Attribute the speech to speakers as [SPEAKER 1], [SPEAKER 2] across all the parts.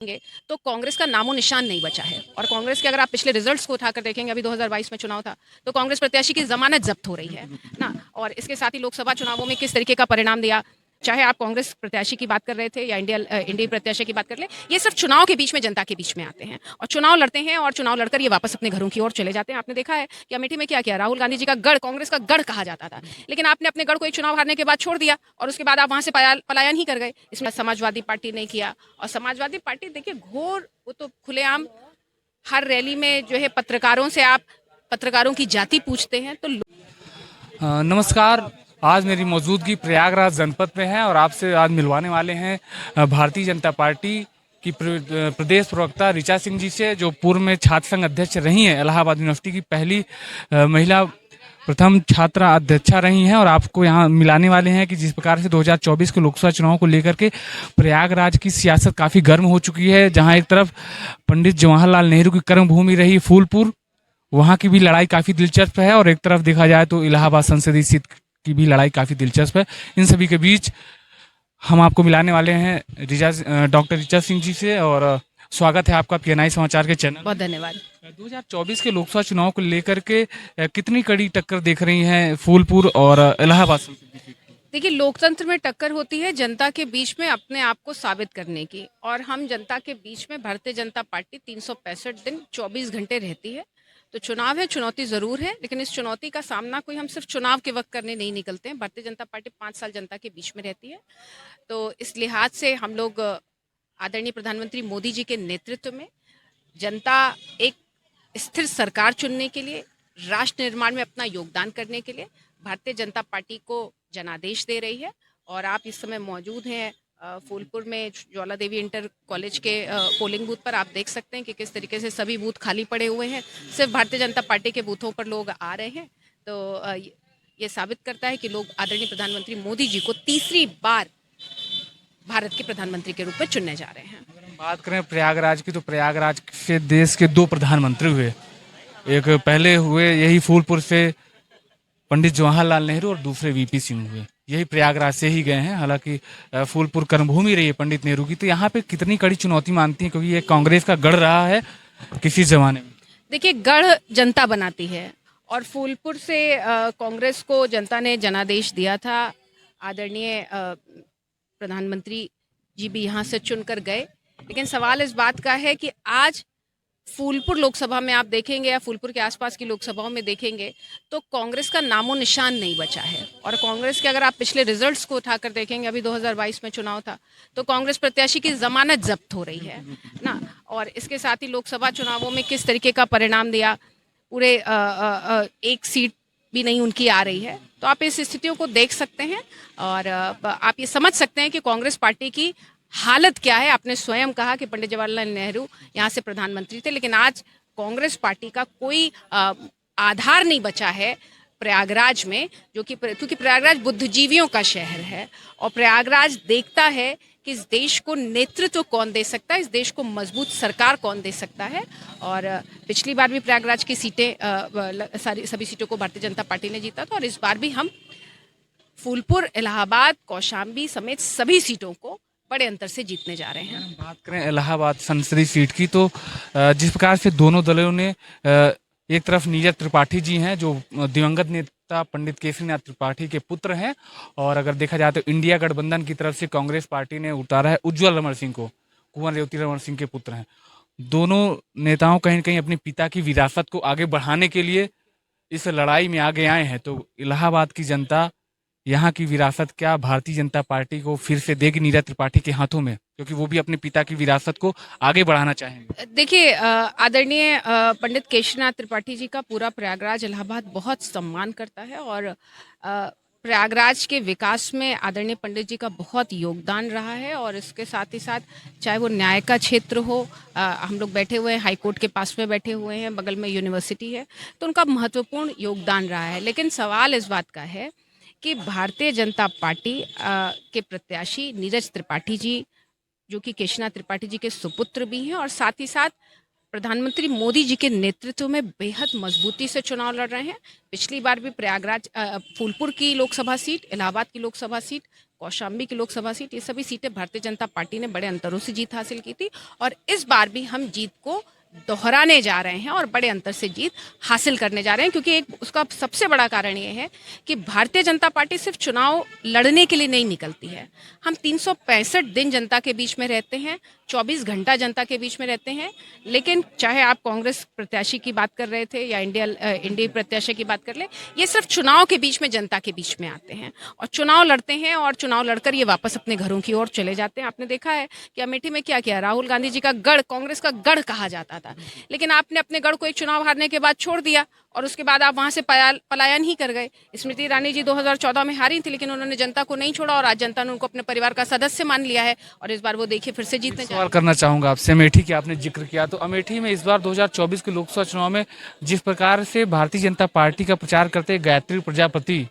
[SPEAKER 1] देखेंगे तो कांग्रेस का नामो निशान नहीं बचा है। और कांग्रेस के अगर आप पिछले रिजल्ट्स को उठाकर देखेंगे, अभी 2022 में चुनाव था तो कांग्रेस प्रत्याशी की जमानत जब्त हो रही है ना। और इसके साथ ही लोकसभा चुनावों में किस तरीके का परिणाम दिया, चाहे आप कांग्रेस प्रत्याशी की बात कर रहे थे या इंडिया प्रत्याशी की बात कर ले, ये सिर्फ चुनाव के बीच में जनता के बीच में आते हैं और चुनाव लड़ते हैं और चुनाव लड़कर ये वापस अपने घरों की ओर चले जाते हैं। आपने देखा है कि अमेठी में क्या किया, राहुल गांधी जी का गढ़ कांग्रेस का गढ़ कहा जाता था, लेकिन आपने अपने गढ़ को एक चुनाव हारने के बाद छोड़ दिया और उसके बाद आप वहां से पलायन ही कर गए। इसमें समाजवादी पार्टी ने किया, और समाजवादी पार्टी देखिए घोर, वो तो खुलेआम हर रैली में जो है पत्रकारों से आप पत्रकारों की जाति पूछते हैं तो
[SPEAKER 2] नमस्कार। आज मेरी मौजूदगी प्रयागराज जनपद में है और आपसे आज मिलवाने वाले हैं भारतीय जनता पार्टी की प्रदेश प्रवक्ता ऋचा सिंह जी से, जो पूर्व में छात्र संघ अध्यक्ष रही हैं। इलाहाबाद यूनिवर्सिटी की पहली महिला प्रथम छात्रा अध्यक्षा रही हैं और आपको यहाँ मिलाने वाले हैं कि जिस प्रकार से 2024 के लोकसभा चुनाव को लेकर के प्रयागराज की सियासत काफ़ी गर्म हो चुकी है। जहाँ एक तरफ पंडित जवाहरलाल नेहरू की कर्मभूमि रही फूलपुर, वहाँ की भी लड़ाई काफ़ी दिलचस्प है, और एक तरफ देखा जाए तो इलाहाबाद संसदीय सीट की भी लड़ाई काफ़ी दिलचस्प है। इन सभी के बीच हम आपको मिलाने वाले हैं डॉक्टर ऋचा सिंह जी से, और स्वागत है आपका पीएनआई समाचार के चैनल।
[SPEAKER 1] बहुत धन्यवाद।
[SPEAKER 2] 2024 के लोकसभा चुनाव को लेकर के कितनी कड़ी टक्कर देख रही हैं फूलपुर और इलाहाबाद संसदीय सीट की?
[SPEAKER 1] देखिए, लोकतंत्र में टक्कर होती है जनता के बीच में अपने आप को साबित करने की, और हम जनता के बीच में भारतीय जनता पार्टी 365 दिन 24 घंटे रहती है। तो चुनाव है, चुनौती जरूर है, लेकिन इस चुनौती का सामना कोई हम सिर्फ चुनाव के वक्त करने नहीं निकलते हैं। भारतीय जनता पार्टी 5 साल जनता के बीच में रहती है, तो इस लिहाज से हम लोग आदरणीय प्रधानमंत्री मोदी जी के नेतृत्व में जनता एक स्थिर सरकार चुनने के लिए, राष्ट्र निर्माण में अपना योगदान करने के लिए भारतीय जनता पार्टी को जनादेश दे रही है। और आप इस समय मौजूद हैं फूलपुर में ज्वाला देवी इंटर कॉलेज के पोलिंग बूथ पर। आप देख सकते हैं कि किस तरीके से सभी बूथ खाली पड़े हुए हैं, सिर्फ भारतीय जनता पार्टी के बूथों पर लोग आ रहे हैं। तो ये साबित करता है कि लोग आदरणीय प्रधानमंत्री मोदी जी को तीसरी बार भारत के प्रधानमंत्री के रूप में चुनने जा रहे हैं।
[SPEAKER 2] अगर हम बात करें प्रयागराज की, तो प्रयागराज से देश के 2 प्रधानमंत्री हुए। एक पहले हुए यही फूलपुर से पंडित जवाहरलाल नेहरू, और दूसरे वीपी सिंह हुए, यही प्रयागराज से ही गए हैं। हालांकि फूलपुर कर्मभूमि रही है पंडित नेहरू की। तो यहाँ पे कितनी कड़ी चुनौती मानती है, क्योंकि ये कांग्रेस का गढ़ रहा है किसी जमाने में?
[SPEAKER 1] देखिए, गढ़ जनता बनाती है, और फूलपुर से कांग्रेस को जनता ने जनादेश दिया था। आदरणीय प्रधानमंत्री जी भी यहाँ से चुनकर गए, लेकिन सवाल इस बात का है कि आज फूलपुर लोकसभा में आप देखेंगे या फूलपुर के आसपास की लोकसभाओं में देखेंगे तो कांग्रेस का नामो निशान नहीं बचा है। और कांग्रेस के अगर आप पिछले रिजल्ट्स को उठाकर देखेंगे, अभी 2022 में चुनाव था तो कांग्रेस प्रत्याशी की जमानत जब्त हो रही है ना। और इसके साथ ही लोकसभा चुनावों में किस तरीके का परिणाम दिया, पूरे एक सीट भी नहीं उनकी आ रही है। तो आप इस स्थितियों को देख सकते हैं और आप ये समझ सकते हैं कि कांग्रेस पार्टी की हालत क्या है। आपने स्वयं कहा कि पंडित जवाहरलाल नेहरू यहाँ से प्रधानमंत्री थे, लेकिन आज कांग्रेस पार्टी का कोई आधार नहीं बचा है प्रयागराज में, जो कि क्योंकि प्रयागराज बुद्धिजीवियों का शहर है और प्रयागराज देखता है कि इस देश को नेतृत्व कौन दे सकता है, इस देश को मजबूत सरकार कौन दे सकता है। और पिछली बार भी प्रयागराज की सीटें सभी सीटों को भारतीय जनता पार्टी ने जीता था, और इस बार भी हम फूलपुर, इलाहाबाद, कौशाम्बी समेत सभी सीटों को बड़े अंतर से जीतने जा रहे हैं।
[SPEAKER 2] बात करें इलाहाबाद संसदीय सीट की, तो जिस प्रकार से दोनों दलों ने, एक तरफ नीरज त्रिपाठी जी हैं जो दिवंगत नेता पंडित केसरीनाथ त्रिपाठी के पुत्र हैं, और अगर देखा जाए तो इंडिया गठबंधन की तरफ से कांग्रेस पार्टी ने उतारा है उज्जवल रमण सिंह को, कुंवर रेवती रमण सिंह के पुत्र हैं। दोनों नेताओं कहीं न कहीं अपने पिता की विरासत को आगे बढ़ाने के लिए इस लड़ाई में आगे आए हैं। तो इलाहाबाद की जनता यहाँ की विरासत क्या भारतीय जनता पार्टी को फिर से देगी नीरज त्रिपाठी के हाथों में, क्योंकि वो भी अपने पिता की विरासत को आगे बढ़ाना चाहेंगे?
[SPEAKER 1] देखिए, आदरणीय पंडित केशरीनाथ त्रिपाठी जी का पूरा प्रयागराज इलाहाबाद बहुत सम्मान करता है, और प्रयागराज के विकास में आदरणीय पंडित जी का बहुत योगदान रहा है। और इसके साथ ही साथ चाहे वो न्याय का क्षेत्र हो, हम लोग बैठे हुए हैं हाई कोर्ट के पास में बैठे हुए हैं, बगल में यूनिवर्सिटी है, तो उनका महत्वपूर्ण योगदान रहा है। लेकिन सवाल इस बात का है कि भारतीय जनता पार्टी के प्रत्याशी नीरज त्रिपाठी जी, जो कि केशरीनाथ त्रिपाठी जी के सुपुत्र भी हैं, और साथ ही साथ प्रधानमंत्री मोदी जी के नेतृत्व में बेहद मजबूती से चुनाव लड़ रहे हैं। पिछली बार भी प्रयागराज फूलपुर की लोकसभा सीट, इलाहाबाद की लोकसभा सीट कौशाम्बी की लोकसभा सीट, ये सभी सीटें भारतीय जनता पार्टी ने बड़े अंतरों से जीत हासिल की थी और इस बार भी हम जीत को दोहराने जा रहे हैं और बड़े अंतर से जीत हासिल करने जा रहे हैं, क्योंकि एक उसका सबसे बड़ा कारण ये है कि भारतीय जनता पार्टी सिर्फ चुनाव लड़ने के लिए नहीं निकलती है। हम 365 दिन जनता के बीच में रहते हैं, 24 घंटा जनता के बीच में रहते हैं। लेकिन चाहे आप कांग्रेस प्रत्याशी की बात कर रहे थे या इंडिया प्रत्याशी की बात कर ले, ये सिर्फ चुनाव के बीच में जनता के बीच में आते हैं और चुनाव लड़ते हैं और चुनाव लड़कर ये वापस अपने घरों की ओर चले जाते हैं। आपने देखा है कि अमेठी में क्या किया, राहुल गांधी जी का गढ़, कांग्रेस का गढ़ कहा जाता था, लेकिन आपने अपने गढ़ को एक चुनाव हारने के बाद छोड़ दिया और उसके बाद आप वहां से पलायन ही कर गए। स्मृति ईरानी जी 2014 में हारी थी, लेकिन उन्होंने जनता को नहीं छोड़ा और आज जनता ने उनको अपने परिवार का सदस्य मान लिया है और इस बार वो देखिए फिर से जीतने जा रहे हैं।
[SPEAKER 2] सवाल करना चाहूंगा आपसे, अमेठी की आपने जिक्र किया, तो अमेठी में इस बार 2024 के लोकसभा चुनाव में जिस प्रकार से भारतीय जनता पार्टी का प्रचार करते गायत्री प्रजापति,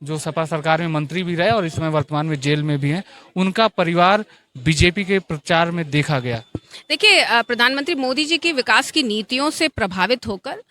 [SPEAKER 2] जो सपा सरकार में मंत्री भी रहे और इस समय वर्तमान में जेल में भी हैं, उनका परिवार बीजेपी के प्रचार में देखा गया।
[SPEAKER 1] देखिए, प्रधानमंत्री मोदी जी की विकास की नीतियों से प्रभावित होकर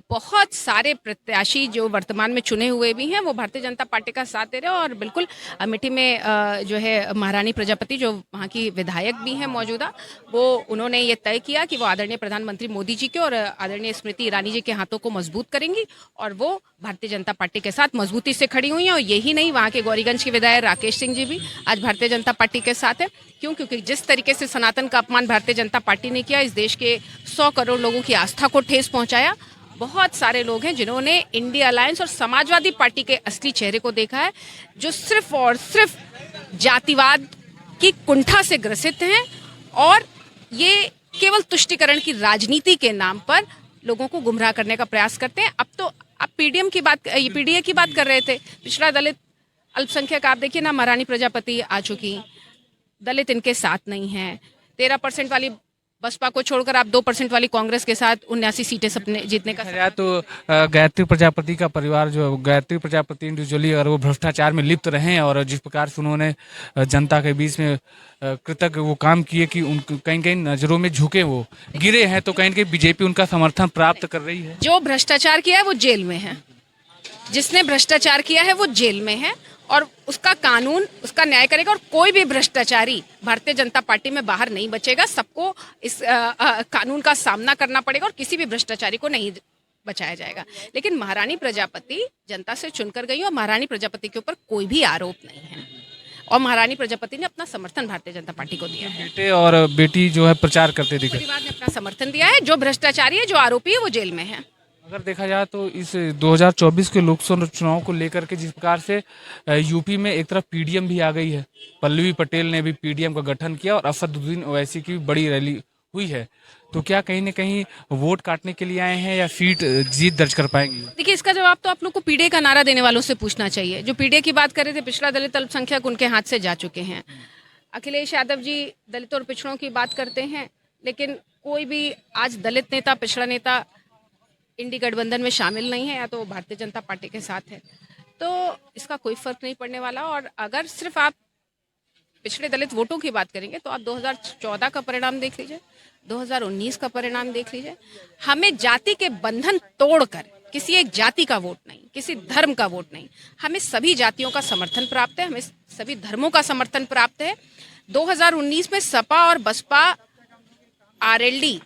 [SPEAKER 1] बहुत सारे प्रत्याशी जो वर्तमान में चुने हुए भी हैं वो भारतीय जनता पार्टी का साथ दे रहे हैं और बिल्कुल अमेठी में जो है महारानी प्रजापति जो वहाँ की विधायक भी हैं मौजूदा, वो उन्होंने ये तय किया कि वो आदरणीय प्रधानमंत्री मोदी जी के और आदरणीय स्मृति ईरानी जी के हाथों को मजबूत करेंगी और वो भारतीय जनता पार्टी के साथ मजबूती से खड़ी हुई हैं। और यही नहीं, वहाँ के गौरीगंज के विधायक राकेश सिंह जी भी आज भारतीय जनता पार्टी के साथ है। क्यों? क्योंकि जिस तरीके से सनातन का अपमान भारतीय जनता पार्टी ने किया, इस देश के 100 करोड़ लोगों की आस्था को ठेस पहुंचाया। बहुत सारे लोग हैं जिन्होंने इंडिया अलायंस और समाजवादी पार्टी के असली चेहरे को देखा है, जो सिर्फ और सिर्फ जातिवाद की कुंठा से ग्रसित हैं और ये केवल तुष्टीकरण की राजनीति के नाम पर लोगों को गुमराह करने का प्रयास करते हैं। अब तो आप पीडीएम की बात, पीडीए की बात कर रहे थे, पिछड़ा दलित अल्पसंख्यक, आप देखिए ना, महारानी प्रजापति आ चुकी, दलित इनके साथ नहीं है। 13% वाली बसपा को छोड़कर आप 2% वाली कांग्रेस के साथ 79 सीटें सपने जीतने का
[SPEAKER 2] तो गायत्री प्रजापति का परिवार, जो गायत्री प्रजापति इंडिविजुअली और वो भ्रष्टाचार में लिप्त रहे हैं और जिस प्रकार से उन्होंने जनता के बीच में कृतज्ञ वो काम किए कि उनको कहीं कहीं नजरों में झुके, वो गिरे हैं, तो कहीं कहीं बीजेपी उनका समर्थन प्राप्त कर रही है।
[SPEAKER 1] जो भ्रष्टाचार किया है वो जेल में है, जिसने भ्रष्टाचार किया है वो जेल में है और उसका कानून उसका न्याय करेगा और कोई भी भ्रष्टाचारी भारतीय जनता पार्टी में बाहर नहीं बचेगा। सबको इस कानून का सामना करना पड़ेगा और किसी भी भ्रष्टाचारी को नहीं बचाया जाएगा। लेकिन महारानी प्रजापति जनता से चुनकर गई और महारानी प्रजापति के ऊपर कोई भी आरोप नहीं है और महारानी प्रजापति ने अपना समर्थन भारतीय जनता पार्टी को दिया है।
[SPEAKER 2] बेटे और बेटी जो है प्रचार करते दिखे,
[SPEAKER 1] परिवार ने अपना समर्थन दिया है। जो भ्रष्टाचारी है, जो आरोपी है, वो जेल में है।
[SPEAKER 2] अगर देखा जाए तो इस 2024 के लोकसभा चुनाव को लेकर के जिस प्रकार से यूपी में एक तरफ पीडीएम भी आ गई है, पल्लवी पटेल ने भी पीडीएम का गठन किया और असदुद्दीन ओवैसी की भी बड़ी रैली हुई है, तो क्या कहीं न कहीं वोट काटने के लिए आए हैं या सीट जीत दर्ज कर पाएंगे?
[SPEAKER 1] देखिए, इसका जवाब तो आप लोग को पीडीए का नारा देने वालों से पूछना चाहिए। जो पीडीए की बात कर रहे थे, पिछड़ा दलित अल्पसंख्यक, उनके हाथ से जा चुके हैं। अखिलेश यादव जी दलित और पिछड़ों की बात करते हैं, लेकिन कोई भी आज दलित नेता, पिछड़ा नेता इंडी गठबंधन में शामिल नहीं है या तो भारतीय जनता पार्टी के साथ है, तो इसका कोई फर्क नहीं पड़ने वाला। और अगर सिर्फ आप पिछड़े दलित वोटों की बात करेंगे तो आप 2014 का परिणाम देख लीजिए, 2019 का परिणाम देख लीजिए। हमें जाति के बंधन तोड़कर किसी एक जाति का वोट नहीं, किसी धर्म का वोट नहीं, हमें सभी जातियों का समर्थन प्राप्त है, हमें सभी धर्मों का समर्थन प्राप्त है। 2019 में सपा और बसपा आरएलडी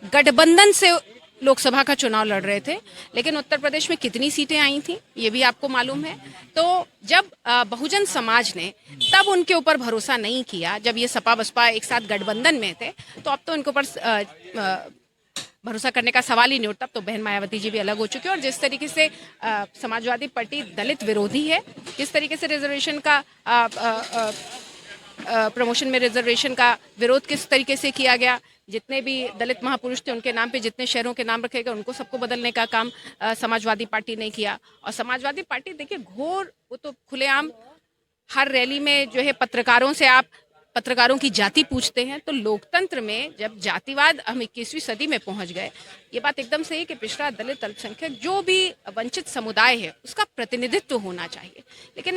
[SPEAKER 1] गठबंधन से लोकसभा का चुनाव लड़ रहे थे, लेकिन उत्तर प्रदेश में कितनी सीटें आई थी ये भी आपको मालूम है। तो जब बहुजन समाज ने तब उनके ऊपर भरोसा नहीं किया, जब ये सपा बसपा एक साथ गठबंधन में थे, तो अब तो इनके ऊपर भरोसा करने का सवाल ही नहीं उठता। तो बहन मायावती जी भी अलग हो चुके हैं और जिस तरीके से समाजवादी पार्टी दलित विरोधी है, किस तरीके से रिजर्वेशन का प्रमोशन में रिजर्वेशन का विरोध किस तरीके से किया गया, जितने भी दलित महापुरुष थे उनके नाम पे जितने शहरों के नाम रखे गए उनको सबको बदलने का काम समाजवादी पार्टी ने किया। और समाजवादी पार्टी देखिए घोर, वो तो खुलेआम हर रैली में जो है पत्रकारों की जाति पूछते हैं। तो लोकतंत्र में जब जातिवाद हम 21वीं सदी में पहुंच गए, ये बात एकदम सही कि पिछड़ा दलित अल्पसंख्यक जो भी वंचित समुदाय है उसका प्रतिनिधित्व होना चाहिए। लेकिन